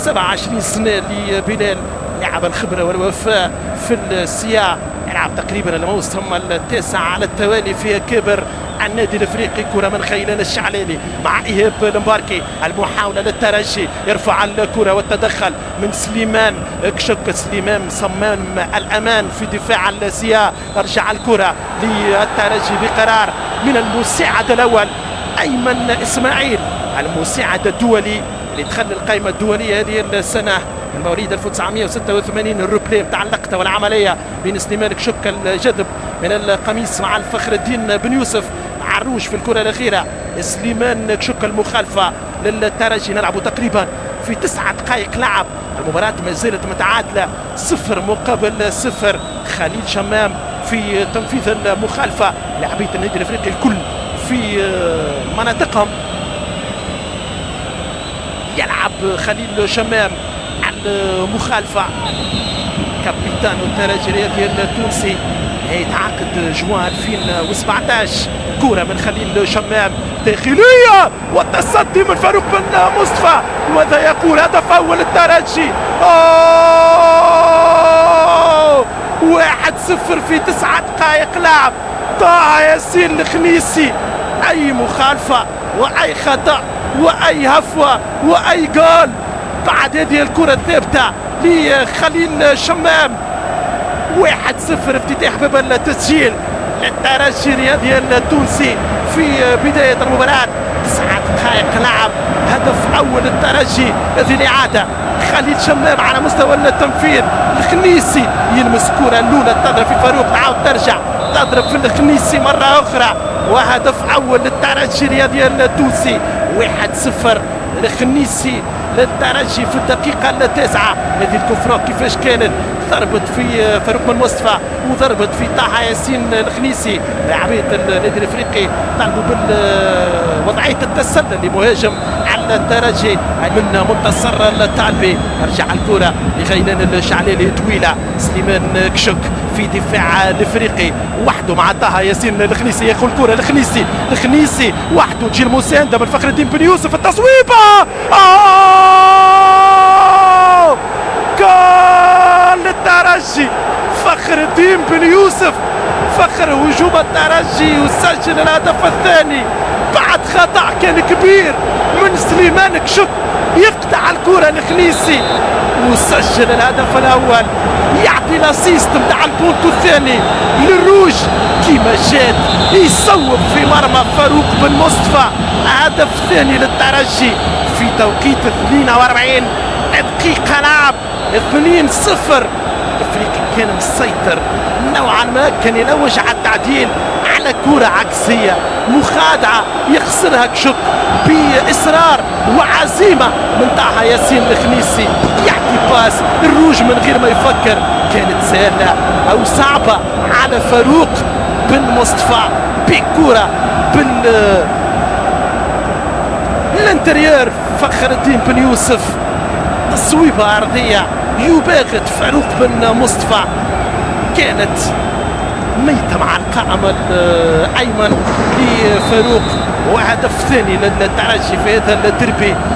27 سنة لبلال، لاعب الخبرة والوفاء في السياق، يلعب تقريبا الموسم التاسع على التوالي في كبر النادي الافريقي. كره من خيلان الشعلالي مع ايهاب المباركي، المحاوله للترجي، يرفع الكره والتدخل من سليمان كشك. سليمان صمام الامان في دفاع السياق، ارجع الكره للترجي بقرار من المساعد الاول ايمن اسماعيل، المساعد الدولي اللي دخل القائمه الدوليه هذه السنه من مواليد 1986. الروبلي نتاع اللقطه والعمليه بين سليمان كشك الجذب من القميص مع الفخر الدين بن يوسف عروج في الكره الاخيره. سليمان كشك المخالفه للترجي. نلعب تقريبا في 9 دقائق لعب، المباراه ما زالت متعادله 0-0. خليل شمام في تنفيذ المخالفه. لاعبيه النادي الافريقي الكل في مناطقهم. يلعب خليل شمام المخالفة. كابيتان الترجي الرياضي التونسي يتعاقد جوان 2017. كرة من خليل شمام داخلية والتصدي من فاروق بن مصطفى، وماذا يقول؟ هدف أول الترجي. 1-0 في 9 دقائق لعب. طه ياسين الخنيسي، أي مخالفة وأي خطأ وأي هفوة وأي جول بعد هذه الكرة الثابتة لخليل شمام. 1-0 افتتاح باب التسجيل للترجي الرياضي التونسي في بداية المباراة. 9 دقائق لعب، هدف أول الترجي. هذه الإعادة خليل شمام على مستوى التنفيذ. الخنيسي يلمس الكرة الأولى، تضرب في فاروق، تعاود ترجع تضرب في الخنيسي مرة أخرى، وهدف أول للترجي الرياضي التونسي. 1-0 الخنيسي للترجي في الدقيقة التاسعة. هذه الكفرة كيفاش كانت، ضربت في فاروق بن مصطفى وضربت في طه ياسين الخنيسي. لاعبية النادي الافريقي طالبوا بوضعية التسلل لمهاجم على الترجي من منتصر الطالبي. ارجع الكرة لغيلان الشعلالي طويلة. سليمان كشك في دفاع الافريقي وحده مع طه ياسين الخنيسي، ياخذ الكرة الخنيسي وحده، تجي المساندة من فخر الدين بن يوسف. التصويبة جول للترجي. فخر الدين بن يوسف فخر هجوم الترجي وسجل الهدف الثاني بعد خطأ كان كبير من سليمان كشك، يقطع الكرة الخنيسي وسجل الهدف الاول، يعطي الاسيست نتاع البونتو الثاني للروج كيما جات، يصوب في مرمى فاروق بن مصطفى. هدف ثاني للترجي في توقيت 42 دقيقة لعب. 2-0. الافريقي كان مسيطر نوعا ما، كان يلوج على التعديل على كرة عكسية، مخادعة يخسرها كشك بإصرار وعزيمة من طه ياسين الخنيسي، يعطي باس الروج من غير ما يفكر. كانت سهلة أو صعبة على فاروق بن مصطفى بكرة الانتريور. فخر الدين بن يوسف تصويبة أرضية يباغت فاروق بن مصطفى، كانت ميتة مع القائم الأيمن لفاروق. وهدف ثاني للترجي في هذا الدربي.